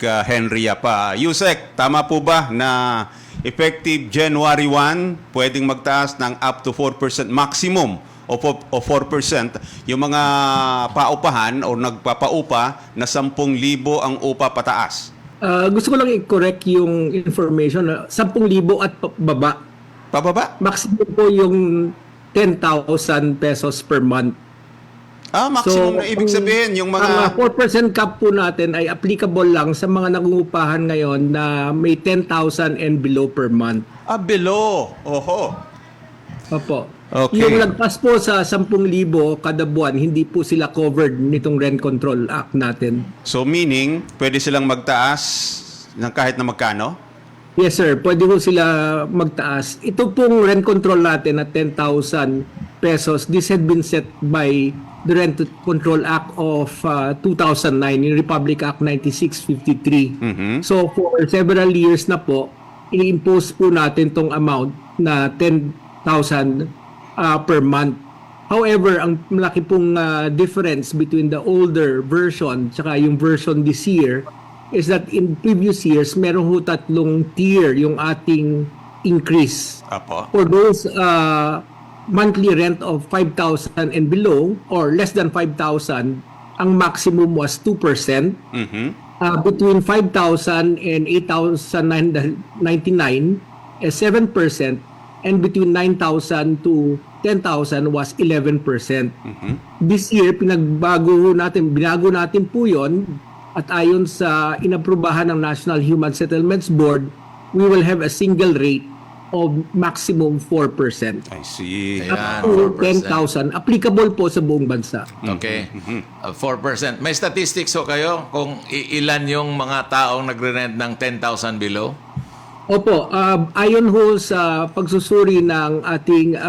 Henry Yapa. Yusek, tama po ba na effective January 1, pwedeng magtaas ng up to 4% maximum o 4% yung mga paupahan o nagpapaupa na 10,000 ang upa pataas? Gusto ko lang i-correct yung information na 10,000 at baba. Pababa? Maximum po yung 10,000 pesos per month. Maximum na ibig sabihin yung mga... Ang 4% cap po natin ay applicable lang sa mga nangungupahan ngayon na may 10,000 and below per month. Below. Oho. Opo. Okay. Yung lagpas po sa 10,000 kada buwan, hindi po sila covered nitong Rent Control Act natin. So meaning, pwede silang magtaas ng kahit na magkano? Yes sir, pwede po sila magtaas. Ito pong rent control natin na 10,000 pesos, this had been set by the Rent Control Act of 2009, yung Republic Act 9653. So for several years na po, i-impose po natin tong amount na 10,000 per month. However, ang malaki pong difference between the older version tsaka yung version this year is that in previous years, meron ho 3 tier yung ating increase. Apo. For those monthly rent of 5,000 and below or less than 5,000, ang maximum was 2%. Between 5,000 and 8,999 is 7%, and between 9,000 to 10,000 was 11%. This year, binago natin po yun, at ayon sa inaprubahan ng National Human Settlements Board, we will have a single rate of maximum 4%. I see. Ayan, Up to 4%. 10,000. Applicable po sa buong bansa. Okay. 4%. May statistics ho kayo kung ilan yung mga taong nagre-rent ng 10,000 below? Opo, ayon ho sa pagsusuri ng ating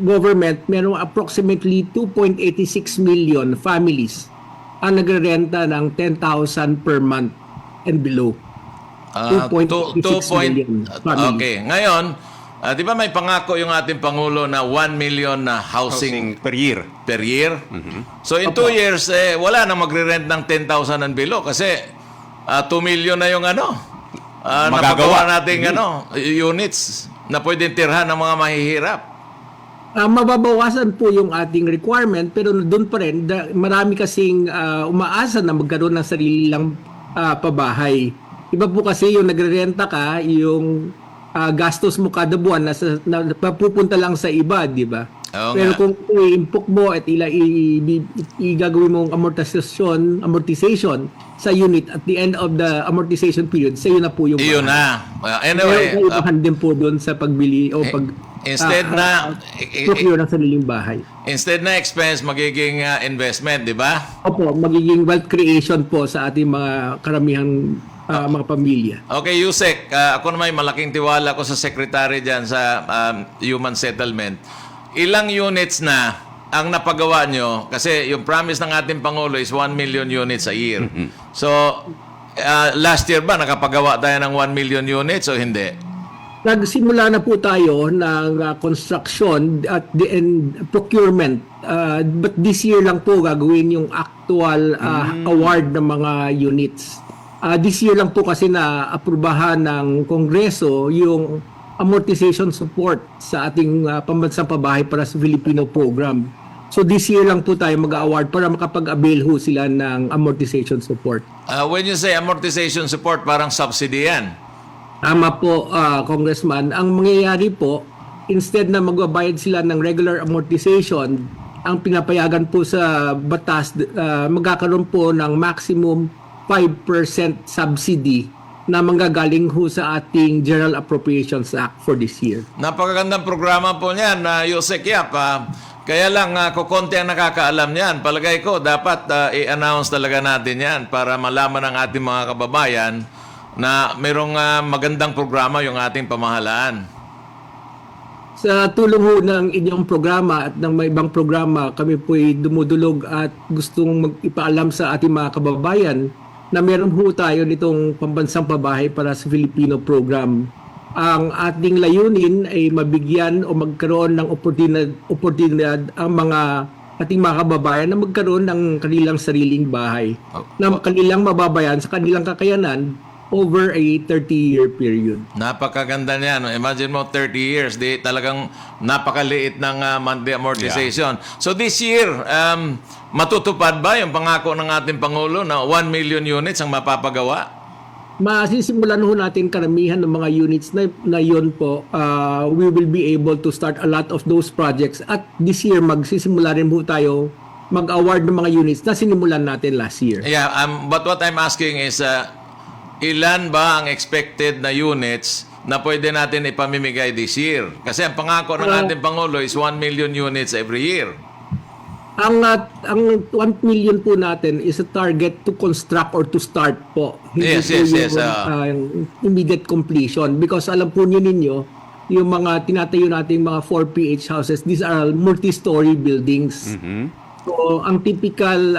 government, merong approximately 2.86 million families ang nagre-renta ng 10,000 per month and below. 2.86 million families. Okay. Ngayon, di ba may pangako yung ating Pangulo na 1 million na housing Per year. per year? So in 2 years, wala na magre-rent ng 10,000 and below kasi 2 million na yung napagawa nating units na pwedeng tirhan ng mga mahihirap. Mababawasan po yung ating requirement, pero doon pa rin, marami kasing umaasa na magkaroon ng sarili lang pabahay. Iba po kasi yung nagre-renta ka, yung gastos mo kada buwan na papupunta lang sa iba, di ba? Oo Pero nga. kung i-impok mo at igagawin mong amortization sa unit at the end of the amortization period, sa'yo na po yung Iyon na. Anyway, Meron kaibahan din po doon sa pagbili o instead na procure ng sariling bahay. instead na expense magiging investment, di ba? Opo, magiging wealth creation po sa ating mga karamihang mga pamilya. Okay, Yusek, ako naman malaking tiwala ko sa secretary diyan sa Human Settlement. Ilang units na ang napagawa nyo? Kasi yung promise ng ating Pangulo is 1 million units a year. So, last year ba nakapagawa tayo ng 1 million units o hindi? Nagsimula na po tayo ng construction at the end procurement. But this year lang po gagawin yung actual award ng mga units. This year lang po kasi na aprubahan ng Kongreso yung amortization support sa ating pambansang pabahay para sa Filipino program. So this year lang po tayo mag-award para makapag-avail ho sila ng amortization support. When you say amortization support, parang subsidy yan. Tama po, Congressman. Ang mangyayari po, instead na magbabayad sila ng regular amortization, ang pinapayagan po sa batas, magkakaroon po ng maximum 5% subsidy na manggagaling ho sa ating General Appropriations Act for this year. Napakagandang programa po niyan, Yusek Yap. Kaya lang, kukonti ang nakakaalam niyan. Palagay ko, dapat i-announce talaga natin yan para malaman ng ating mga kababayan na mayroong magandang programa yung ating pamahalaan. Sa tulong ho ng inyong programa at ng may ibang programa, kami po'y dumudulog at gustong ipaalam sa ating mga kababayan na meron ho tayo nitong pambansang pabahay para sa Filipino program. Ang ating layunin ay mabigyan o magkaroon ng oportunidad ang mga ating mga kababayan na magkaroon ng kanilang sariling bahay Oh. na kanilang mababayan sa kanilang kakayanan over a 30-year period. Napakaganda niyan. Imagine mo 30 years, di talagang napakaliit ng monthly amortization. So this year, matutupad ba yung pangako ng ating Pangulo na 1 million units ang mapapagawa? Masisimulan ho natin karamihan ng mga units na yun po. We will be able to start a lot of those projects at this year magsisimula rin po tayo mag-award ng mga units na sinimulan natin last year. Yeah, but what I'm asking is, ilan ba ang expected na units na pwede natin ipamimigay this year? Kasi ang pangako ng ating Pangulo is 1 million units every year. Ang 1 million po natin is a target to construct or to start po. Yes. Immediate completion. Because alam po ninyo, yung mga tinatayo nating mga 4PH houses, these are multi-story buildings. So, ang typical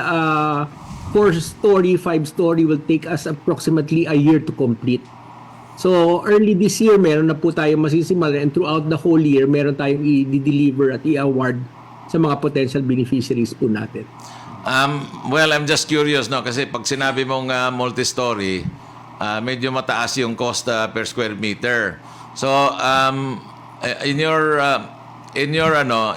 4-story, 5-story will take us approximately a year to complete. So, early this year, meron na po tayo masisimulan and throughout the whole year, meron tayong i-deliver at i-award sa mga potential beneficiaries po natin. Well, I'm just curious, no? Kasi pag sinabi mong multi-story, medyo mataas yung cost per square meter. So, in your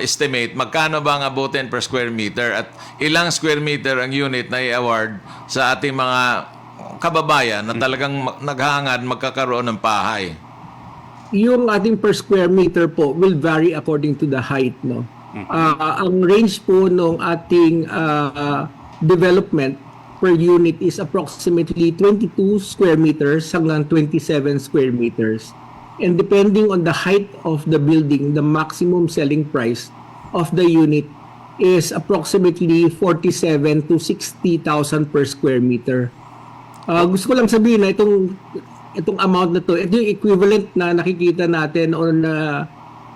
estimate, magkano ba ang abutin per square meter at ilang square meter ang unit na i-award sa ating mga kababayan na talagang naghahangad magkakaroon ng bahay? Yung ating per square meter po will vary according to the height, no? Ang range po ng ating development per unit is approximately 22 square meters hanggang 27 square meters. And depending on the height of the building, the maximum selling price of the unit is approximately 47 to 60,000 per square meter. Gusto ko lang sabihin na itong amount na to, ito yung equivalent na nakikita natin o na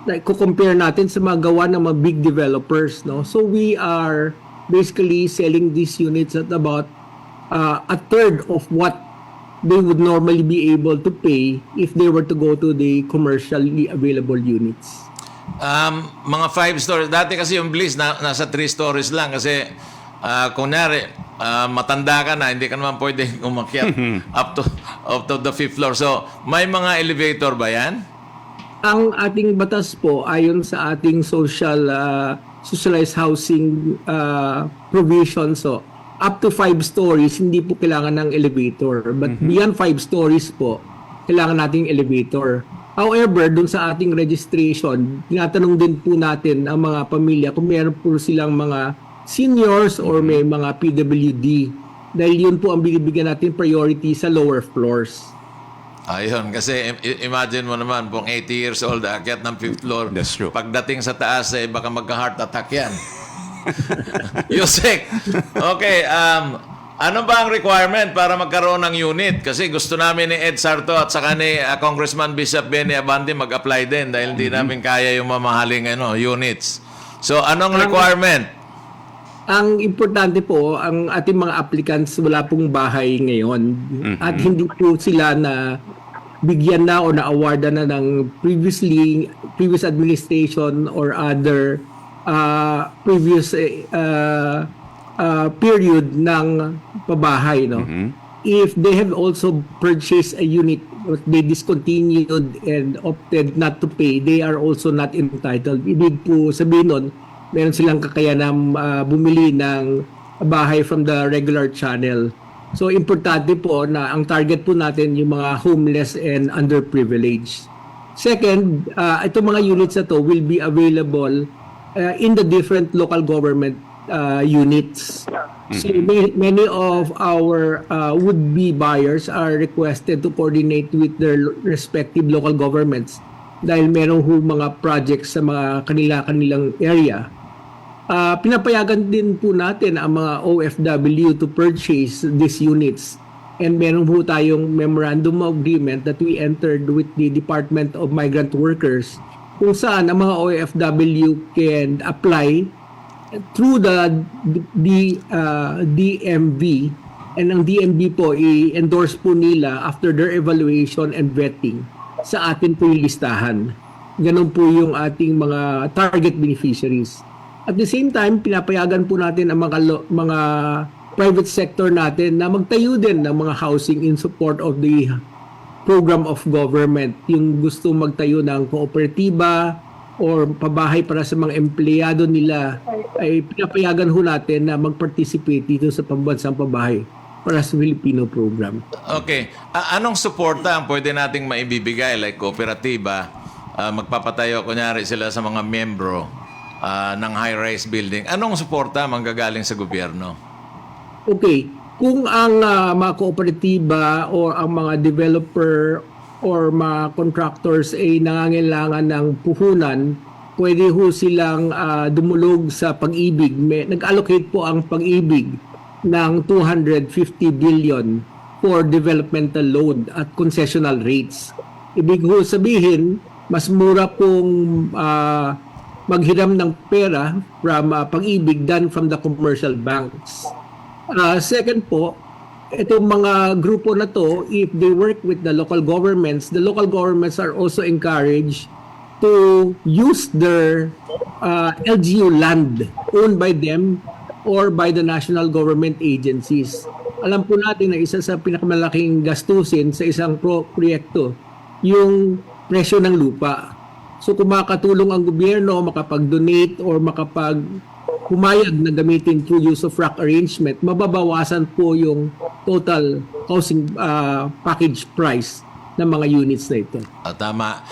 i-compare natin sa mga gawa ng mga big developers, no? So we are basically selling these units at about a third of what they would normally be able to pay if they were to go to the commercially available units. Mga 5 stories. Dati kasi yung Bliss nasa 3 stories lang kasi kunyari matanda ka na, hindi ka naman pwede umakyat up to the 5th floor. So, may mga elevator ba yan? Ang ating batas po ayon sa ating socialized housing provision, so up to 5 stories hindi po kailangan ng elevator, but beyond 5 stories po kailangan nating elevator. However, dun sa ating registration, tinatanong din po natin ang mga pamilya kung meron po silang mga seniors or may mga PWD, dahil yun po ang binibigyan natin priority sa lower floors. Ayun, kasi imagine mo naman, kung 80 years old, akyat ng 5th floor. That's true. Pagdating sa taas, baka magka-heart attack yan. Yusek, okay, ano ba ang requirement para magkaroon ng unit? Kasi gusto namin ni Ed Sarto at saka ni Congressman Bishop Benny Abante mag-apply din dahil hindi namin kaya yung mamahaling units. So, anong requirement? Ang importante po, ang ating mga applicants wala pong bahay ngayon at hindi po sila na bigyan na o na-awardan na ng previous administration or other previous period ng pabahay, no? If they have also purchased a unit but they discontinued and opted not to pay, they are also not entitled. Ibig po sabihin nun, meron silang kakayanang bumili ng bahay from the regular channel. So, importante po na ang target po natin yung mga homeless and underprivileged. Second, itong mga units na to will be available in the different local government units. So, many of our would-be buyers are requested to coordinate with their respective local governments dahil meron mga projects sa mga kanilang area. Pinapayagan din po natin ang mga OFW to purchase these units. And meron po tayong memorandum of agreement that we entered with the Department of Migrant Workers kung saan ang mga OFW can apply through the DMV, and ang DMV po i-endorse po nila after their evaluation and vetting sa atin po yung listahan. Ganun po yung ating mga target beneficiaries. At the same time, pinapayagan po natin ang mga private sector natin na magtayo din ng mga housing in support of the program of government. Yung gusto magtayo ng kooperatiba or pabahay para sa mga empleyado nila, ay pinapayagan ho natin na mag-participate dito sa pambansang pabahay para sa Filipino program. Okay. Anong suporta ang pwede nating maibibigay? Like kooperatiba, magpapatayo kunyari sila sa mga membro ng high-rise building. Anong suporta manggagaling sa gobyerno? Okay, kung ang mga kooperatiba o ang mga developer or mga contractors ay nangangailangan ng puhunan, pwede ho silang dumulog sa Pag-ibig. Nag-allocate po ang Pag-ibig ng 250 billion for developmental loan at concessional rates. Ibig ho sabihin, mas mura pong maghiram ng pera from Pag-ibig than from the commercial banks. Second po, itong mga grupo na to, if they work with the local governments are also encouraged to use their LGU land owned by them or by the national government agencies. Alam po natin na isa sa pinakamalaking gastusin sa isang proyekto, yung presyo ng lupa. So kung makatulong ang gobyerno, makapag-donate or humayag na gamitin through use of RAC arrangement, mababawasan po yung total housing package price ng mga units na ito. Tama.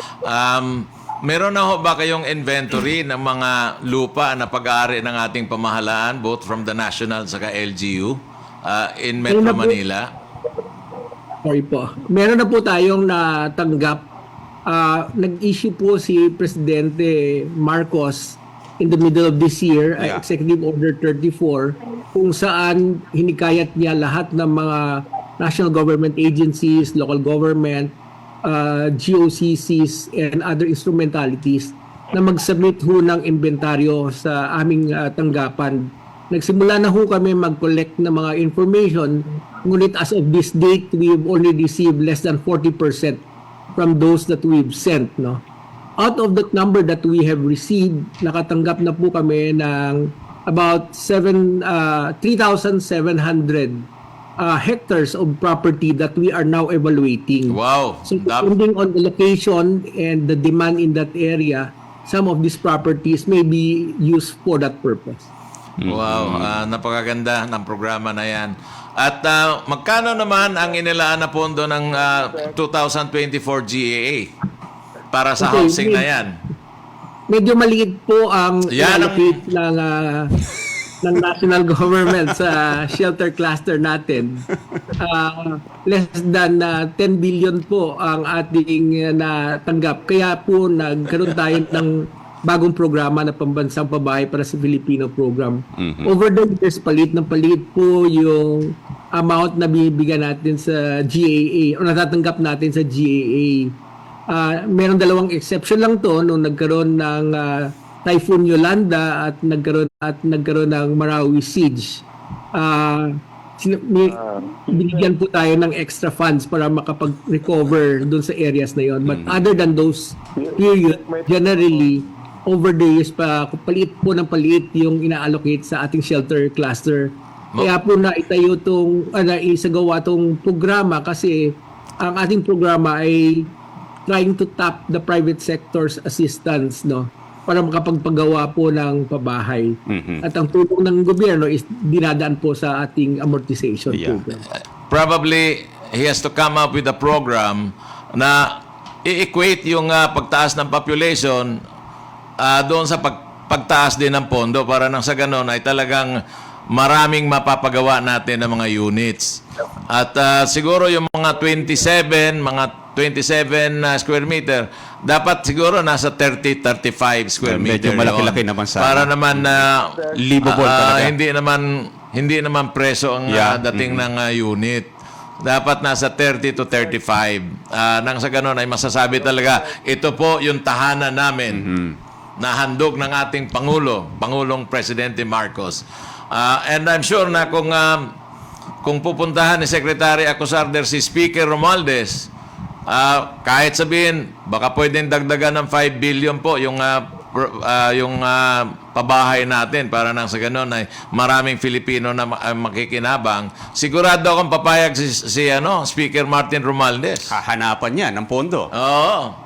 Meron na ho ba kayong inventory ng mga lupa na pag-aari ng ating pamahalaan, both from the national at LGU in Metro Meron na po. Manila? Sorry po. Meron na po tayong natanggap. Nag-issue po si Presidente Marcos in the middle of this year, Yeah. Executive Order 34, kung saan hinikayat niya lahat ng mga national government agencies, local government, GOCCs, and other instrumentalities na mag-submit ho ng inventaryo sa aming tanggapan. Nagsimula na ho kami mag-collect ng mga information, ngunit as of this date, we've only received less than 40% from those that we've sent, no? Out of that number that we have received, nakatanggap na po kami ng about 3,700 hectares of property that we are now evaluating. Wow. So depending on the location and the demand in that area, some of these properties may be used for that purpose. Wow. Napakaganda ng programa na yan. At magkano naman ang inilaan na pondo ng 2024 GAA para sa Okay, housing na yan? Medyo maliit po ang Yan ang- allocate ng national government sa shelter cluster natin. Less than 10 billion po ang ating natanggap. Kaya po nagkaroon tayo ng bagong programa na pambansang pabahay para sa Filipino program. Over the years, palit po yung amount na binibigyan natin sa GAA o natatanggap natin sa GAA. Meron dalawang exception lang to nung nagkaroon ng Typhoon Yolanda at nagkaroon ng Marawi siege. Binigyan po tayo ng extra funds para makapag-recover doon sa areas na yon. But other than those period, generally over the years palit po ng palit yung ina-allocate sa ating shelter cluster. Kaya po naisagawa tong programa kasi ang ating programa ay trying to tap the private sector's assistance, no, para makapagpagawa po ng pabahay. At ang tulong ng gobyerno is dinadaan po sa ating amortization program. Probably, he has to come up with a program na i-equate yung pagtaas ng population doon sa pagtaas din ng pondo para nang sa ganon ay talagang maraming mapapagawa natin ng mga units. At siguro yung mga 27 square meter, dapat siguro nasa 30-35 square meter. Medyo malaki-laki naman sana. Para naman Livable talaga. hindi naman preso ang dating ng unit. Dapat nasa 30 to 35. Nang sa ganun ay masasabi talaga, ito po yung tahanan namin na handog ng ating Pangulong Presidente Marcos. And I'm sure na kung pupuntahan ni Secretary Acosarder si Speaker Romualdez, kahit sabihin, baka pwedeng dagdagan ng 5 billion po yung pabahay natin para nang sa ganun ay maraming Filipino na makikinabang, sigurado akong papayag si Speaker Martin Romualdez. Hahanapan niya ng pondo. Oo.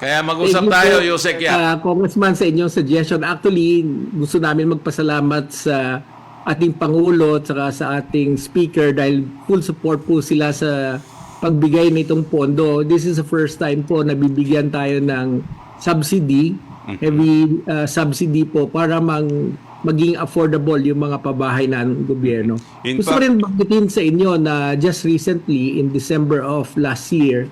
Kaya mag-usap tayo, Yusek Yap. Congressman, sa inyong suggestion, actually, gusto namin magpasalamat sa ating Pangulo at saka sa ating Speaker dahil full support po sila sa pagbigay nitong pondo. This is the first time po na bibigyan tayo ng subsidy, heavy subsidy po para maging affordable yung mga pabahay ng gobyerno. Gusto ko rin banggitin sa inyo na just recently, in December of last year,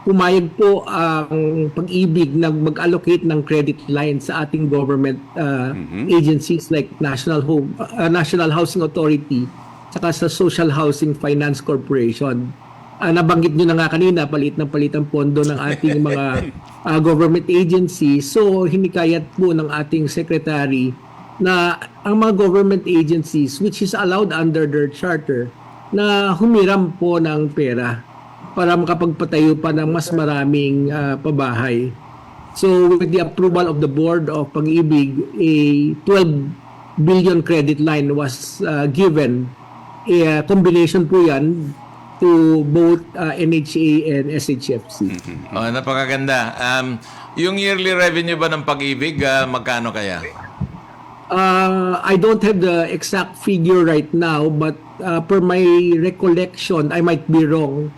pumayag po ang Pag-ibig na mag-allocate ng credit line sa ating government agencies like National Housing Authority saka sa Social Housing Finance Corporation. Nabanggit nyo na nga kanina, palit ng pondo ng ating mga government agencies. So, hinikayat po ng ating secretary na ang mga government agencies which is allowed under their charter na humiram po ng pera para makapagpatayo pa ng mas maraming pabahay. So with the approval of the Board of Pag-ibig, a 12 billion credit line was given. A combination po yan to both NHA and SHFC. Oh, napakaganda. Yung yearly revenue ba ng Pag-ibig, magkano kaya? I don't have the exact figure right now, but per my recollection, I might be wrong,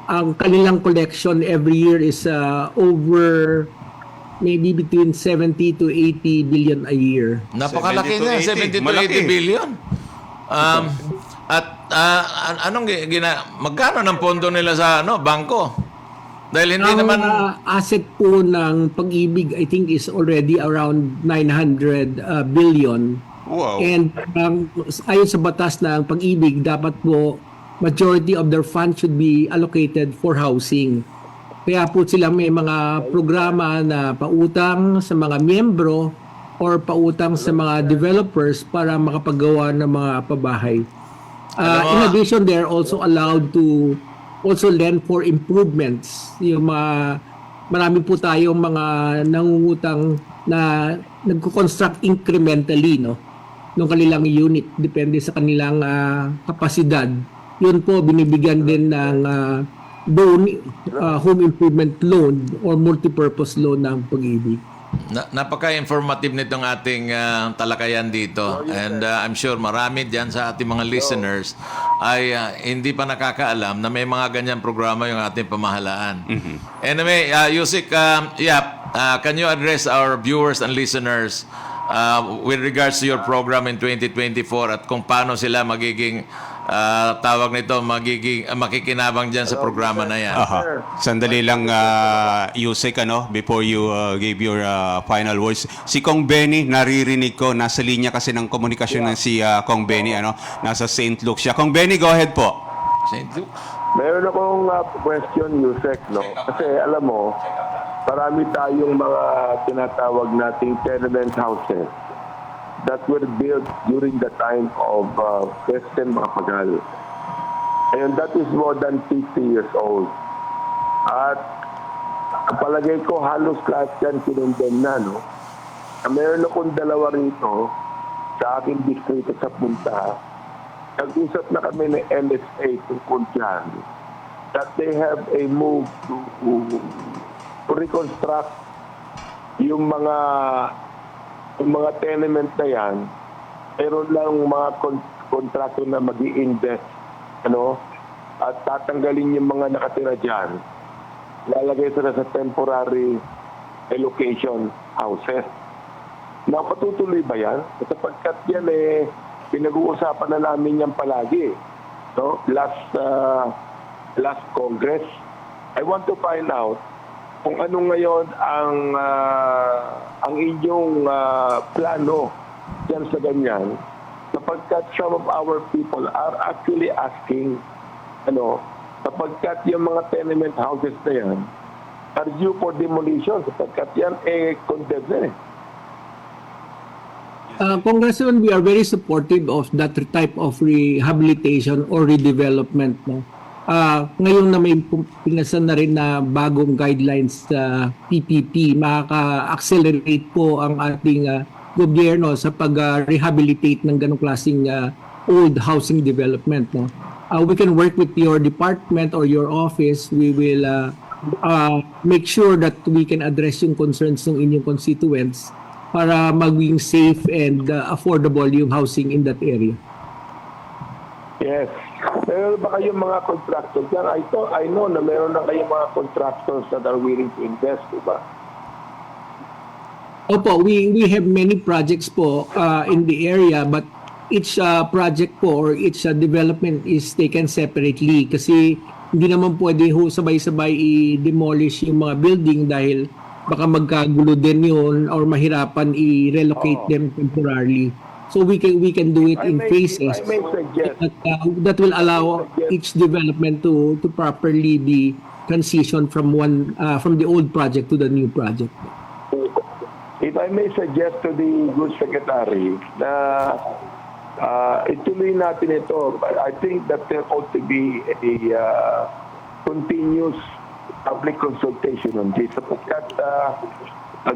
ang kanilang collection every year is over maybe between 70 to 80 billion a year. Napakalaki 70 to na, 80. 70 to 80 billion. Magkano ng pondo nila sa bangko? Dahil hindi Ang naman asset po ng Pag-ibig, I think, is already around 900 billion. Wow. And ayon sa batas ng Pag-ibig, dapat po majority of their funds should be allocated for housing. Kaya po sila may mga programa na pautang sa mga miyembro or pautang sa mga developers para makapagawa ng mga pabahay. In addition, they're also allowed to also lend for improvements. Yung marami po tayong mga nangungutang na nagko-construct incrementally, no, ng kanilang unit depende sa kanilang kapasidad. Yun po binibigyan din ng home improvement loan or multipurpose loan ng Pag-ibig. Napaka-informative nitong ating talakayan dito. And I'm sure marami dyan sa ating mga listeners ay hindi pa nakakaalam na may mga ganyan programa yung ating pamahalaan. Anyway, Yusek Yap, can you address our viewers and listeners with regards to your program in 2024 at kung paano sila magiging makikinabang dyan sa programa na yan? Sandali lang, Yusek, before you give your final words. Si Kong Benny, naririnig ko, nasa linya kasi ng komunikasyon ng si Kong Benny, nasa St. Luke siya. Kong Benny, go ahead po. St. Luke? Meron akong question, Yusek, no? Kasi alam mo, marami tayong mga tinatawag nating tenement houses that were built during the time of President Macapagal. And that is more than 50 years old. At palagay ko halos lahat yan kinundem na, no? Meron akong dalawa rito sa aking distrito sa Punta. Nag-usap na kami ng NSA tungkol dyan that they have a move to reconstruct yung mga tenement na yan. Meron lang mga kontrato na mag-i-invest at tatanggalin yung mga nakatira dyan. Lalagay sila sa temporary allocation houses. Napatutuloy ba yan? Sapagkat yan pinag-uusapan na namin yan palagi. No? Last Congress. I want to find out kung ano ngayon ang inyong plano yan sa ganyan. Sapagkat some of our people are actually asking, sapagkat yung mga tenement houses na yan are due for demolition. Sapagkat yan condemned na Congressman, we are very supportive of that type of rehabilitation or redevelopment. No? Ngayon na may pinasan na rin na bagong guidelines sa PPP, makaka-accelerate po ang ating gobyerno sa pag-rehabilitate ng ganong klaseng old housing development. No? We can work with your department or your office. We will make sure that we can address yung concerns ng inyong constituents para maging safe and affordable yung housing in that area. Yes. Meron ba kayong mga contractors? I know na meron na kayong mga contractors that are willing to invest, diba? Opo, we have many projects po in the area, but each project po or each development is taken separately kasi hindi naman pwede ho sabay-sabay i-demolish yung mga building dahil baka magkagulo din yun or mahirapan i-relocate them temporarily. So we can do it in phases I may suggest. that will allow each development to properly be transitioned from the old project to the new project. If I may suggest to the good secretary na ituloy natin ito, I think that there ought to be a continuous public consultation on this. Sapagkat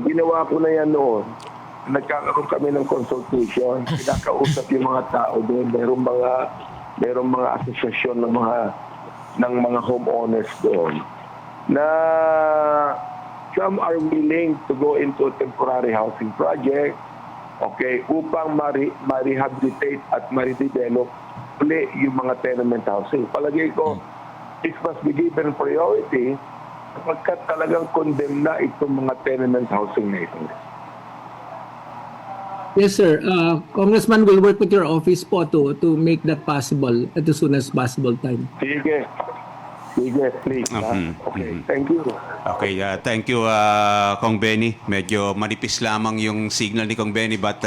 ginawa ko na yan noon, nagkakaroon kami ng consultation, kinakausap yung mga tao doon, merong mga asosasyon ng mga homeowners doon na some are willing to go into a temporary housing project, okay, upang ma-rehabilitate at ma-redevelop uli yung mga tenement housing. Palagay ko, this must be given priority kapagkat talagang condemn na itong mga tenement housing na ito. Yes, sir. Congressman will work with your office po to make that possible at the soonest possible time. Sige. Sige, please. Okay, thank you. Okay, thank you, Kong Benny. Medyo manipis lamang yung signal ni Kong Benny but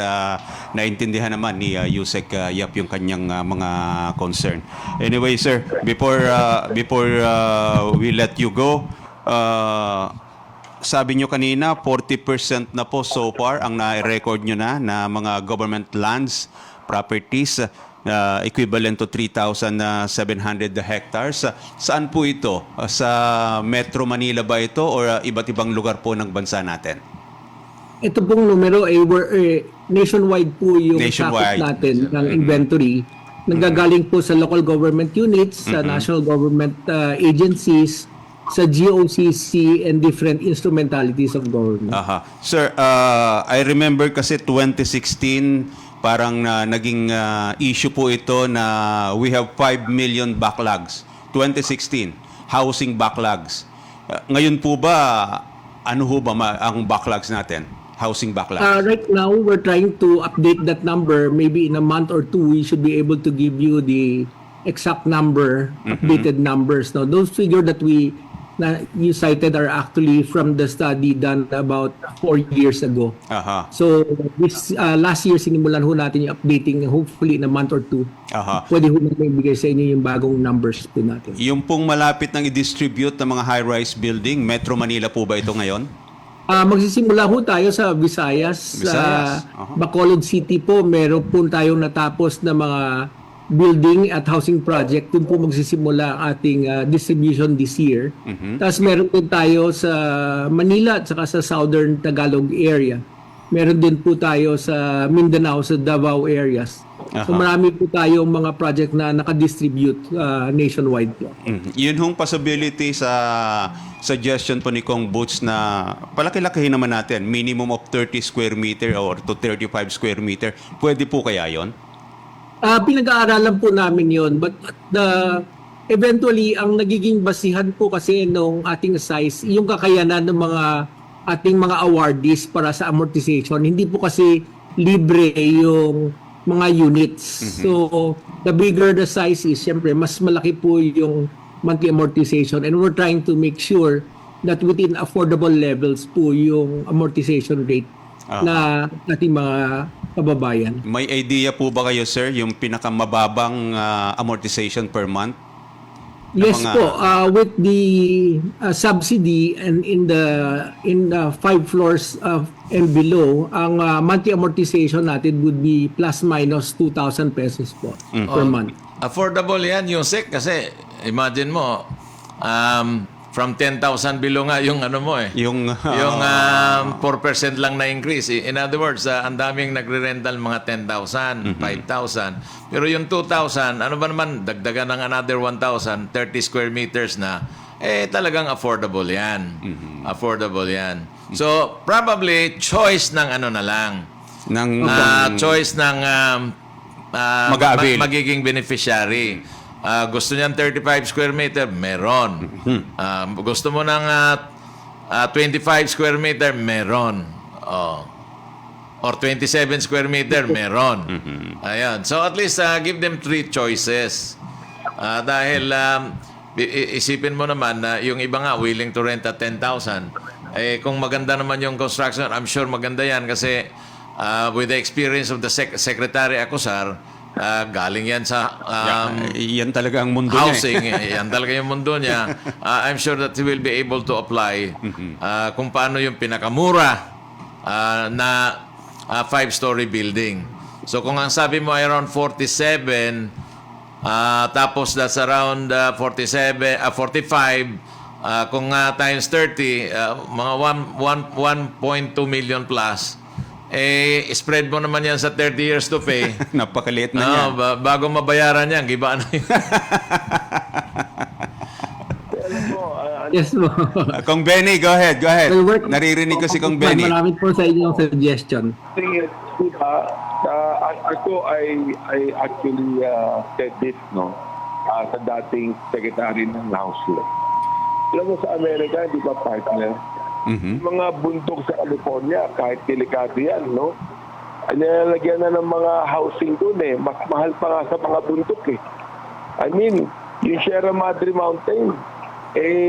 naintindihan naman ni Yusek Yap yung kanyang mga concern. Anyway, sir, before we let you go, sabi nyo kanina, 40% na po so far ang na-record nyo na mga government lands, properties, equivalent to 3,700 hectares. Saan po ito? Sa Metro Manila ba ito o iba't ibang lugar po ng bansa natin? Ito pong numero ay nationwide po yung Nationwide. sakop natin ng inventory. Nanggagaling po sa local government units, sa national government agencies, sa GOCC and different instrumentalities of government. Aha. Sir, I remember kasi 2016 parang naging issue po ito na we have 5 million backlogs. 2016, housing backlogs. Ngayon po ba, ano ho ba ang backlogs natin? Housing backlogs. Right now, we're trying to update that number. Maybe in a month or two, we should be able to give you the exact number, updated numbers. Now, those figures that you cited are actually from the study done about 4 years ago. Aha. So, this last year, sinimulan ho natin yung updating, hopefully in a month or two. Aha. Pwede ho natin ibigay sa inyo yung bagong numbers po natin. Yung pong malapit ng i-distribute ng mga high-rise building, Metro Manila po ba ito ngayon? Magsisimula ho tayo sa Visayas. Visayas. Bacolod City po, meron po tayong natapos na mga building at housing project. Doon po magsisimula ang ating distribution this year. Tapos meron din tayo sa Manila at saka sa Southern Tagalog area. Meron din po tayo sa Mindanao, sa Davao areas. So marami po tayong mga project na nakadistribute nationwide po. Yun hong possibility sa suggestion po ni Kong Boots na palaki-lakihin naman natin, minimum of 30 square meter or to 35 square meter. Pwede po kaya yon? Pinag-aaralan po namin yon, but eventually ang nagiging basihan po kasi nung ating size yung kakayanan ng mga ating mga awardees para sa amortization. Hindi po kasi libre yung mga units. So the bigger the size is, syempre mas malaki po yung monthly amortization, and we're trying to make sure that within affordable levels po yung amortization rate na ating mga kababayan. May idea po ba kayo, sir, yung pinakamababang amortization per month? Yes po, with the subsidy and in the 5 floors and below, ang monthly amortization natin would be plus minus 2,000 pesos po per month. Affordable yan, Yusek, kasi imagine mo, from 10,000 below nga yung ano mo eh. Yung, Yung 4% lang na increase. In other words, ang daming nagre-rental mga 10,000, 5,000. Pero yung 2,000, ano ba naman, dagdagan ng another 1,000, 30 square meters na, talagang affordable yan. Affordable yan. So, probably, choice ng ano na lang. Choice ng Mag-a-avail. magiging beneficiary. Gusto niyan 35 square meter, meron. Gusto mo ng 25 square meter, meron. Or 27 square meter, meron. Ayan. So at least give them 3 choices. Dahil isipin mo naman na yung iba nga willing to rent at 10,000. Kung maganda naman yung construction, I'm sure maganda yan kasi with the experience of the Secretary Acosar, galing yan sa yan talaga ang mundo housing. niya. Yan talaga yung mundo niya. I'm sure that he will be able to apply kung paano yung pinakamura na 5-story building. So kung ang sabi mo ay around 47, tapos that's around 45, kung times 30, mga 1.2 million plus, spread mo naman yan sa 30 years to pay. Napakaliit na niya. Bago mabayaran yan, giba na yun. Alam mo, Yes po. Kong Benny, go ahead. Naririnig ko si Kong Benny. Maraming po sa inyong suggestion. thing is, ako I actually said this, no, sa dating secretary ng House Law. Alam mo, sa Amerika, di ba, partner? Mga bundok sa California, kahit delikado yan, no? Nilalagyan na ng mga housing doon eh. Mas mahal pa nga sa mga bundok eh. I mean, yung Sierra Madre Mountain,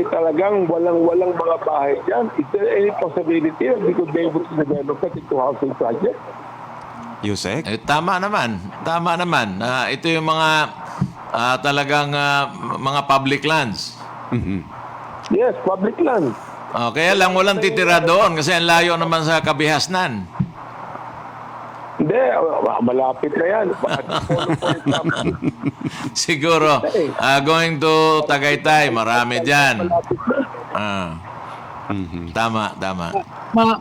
talagang walang mga bahay dyan. Is there any possibility that we could be able to develop that into housing project? Yusek? Tama naman. Tama naman. Ito yung mga talagang mga public lands. Yes, public land. Kaya lang walang titira doon kasi ang layo naman sa kabihasnan. Hindi, malapit na yan. Siguro, going to Tagaytay, marami dyan. Tama.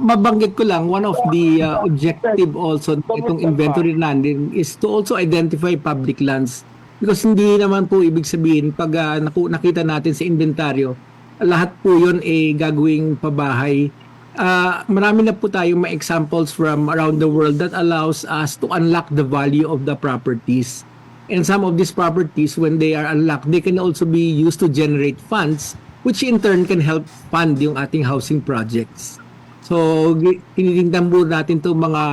Mabanggit ko lang, one of the objective also itong inventory landing is to also identify public lands. Because hindi naman po ibig sabihin pag nakita natin sa inventaryo, lahat po yun gagawing pabahay. Marami na po tayong mga examples from around the world that allows us to unlock the value of the properties. And some of these properties, when they are unlocked, they can also be used to generate funds, which in turn can help fund yung ating housing projects. So, tinitingnan po natin itong mga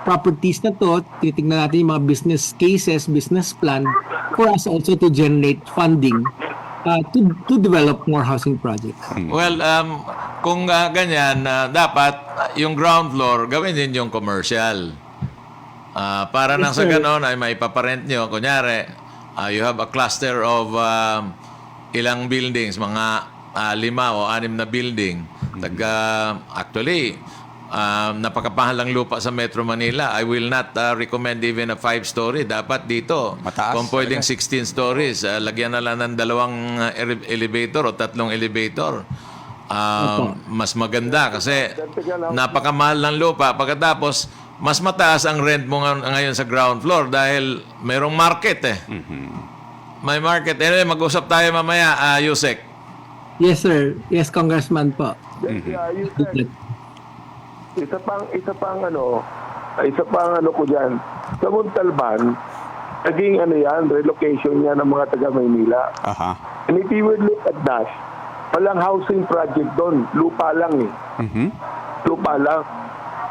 properties na to, tinitingnan natin yung mga business cases, business plan, for us also to generate funding to develop more housing projects. Well, kung ganyan, dapat yung ground floor, gawin din yung commercial. Para nang sa ganon ay maipaparent nyo. Kunyari, you have a cluster of ilang buildings, mga 5 o 6 na building. Actually, napakapahalang lupa sa Metro Manila. I will not recommend even a 5-story. Dapat dito, Mataas, kung pwedeng 16 stories, lagyan na lang ng 2 elevator o 3 elevator. Mas maganda kasi napakamahal ng lupa. Pagkatapos, mas mataas ang rent mo ngayon sa ground floor dahil mayroong market eh. May market. Anyway, mag-usap tayo mamaya, Yusek. Yes, sir. Yes, Congressman po. Isa pang ano ko diyan. Sa Montalban, naging relocation niya ng mga taga Maynila. And if you would look at that, walang housing project doon. Lupa lang eh. Lupa lang.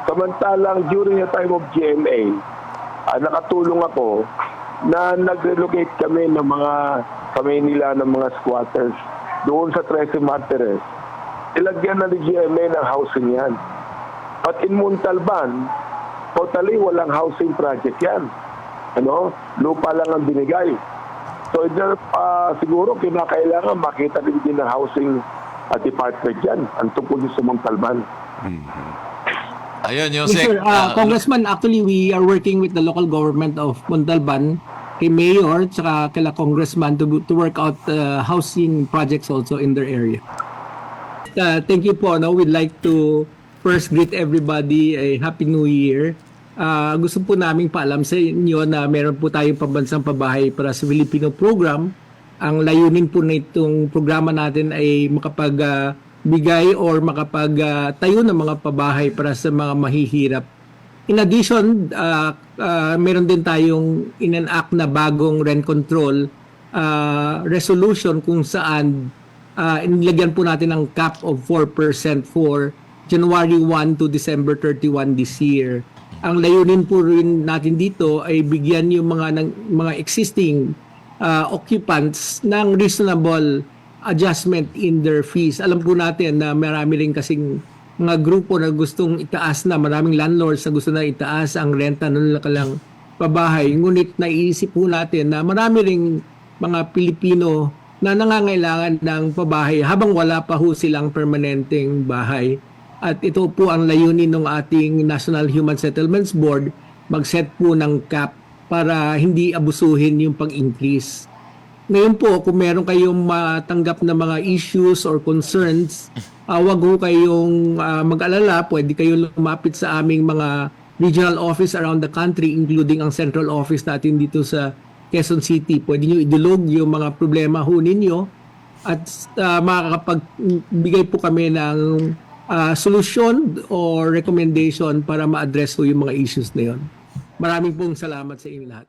Samantalang during the time of GMA, nakatulong ako na nag-relocate kami ng mga sa Maynila ng mga squatters doon sa 13 Martires. Ilagyan na ni GMA ng housing yan. But in Montalban, totally walang housing project yan. Lupa lang ang binigay. So siguro kinakailangan makita din ng housing department yan ang tungkol sa Montalban. Ayun, Yes, Yusek. sir. Congressman, actually, we are working with the local government of Montalban kay Mayor tsaka kila Congressman to work out housing projects also in their area. Thank you po. No? We'd like to first greet everybody a Happy New Year. Gusto po naming paalam sa inyo na meron po tayong pambansang pabahay para sa Filipino program. Ang layunin po na itong programa natin ay makapagbigay or makapagtayo ng mga pabahay para sa mga mahihirap. In addition, meron din tayong in-enact na bagong rent control resolution kung saan inilagyan po natin ang cap of 4% for January 1 to December 31 this year. Ang layunin po rin natin dito ay bigyan yung mga existing occupants ng reasonable adjustment in their fees. Alam po natin na marami rin kasing mga grupo na gustong itaas na, maraming landlords na gusto na itaas ang renta ng kanilang pabahay. Ngunit naiisip po natin na marami ring mga Pilipino na nangangailangan ng pabahay habang wala pa ho silang permanenteng bahay. At ito po ang layunin ng ating National Human Settlements Board, mag-set po ng cap para hindi abusuhin yung pag-increase. Ngayon po, kung meron kayong matanggap na mga issues or concerns, wag ho kayong mag-alala. Pwede kayong lumapit sa aming mga regional office around the country, including ang central office natin dito sa Quezon City. Pwede nyo idulog yung mga problema ho ninyo at makakapagbigay po kami ng solusyon or recommendation para ma-address ho yung mga issues na yun. Maraming pong salamat sa inyo lahat.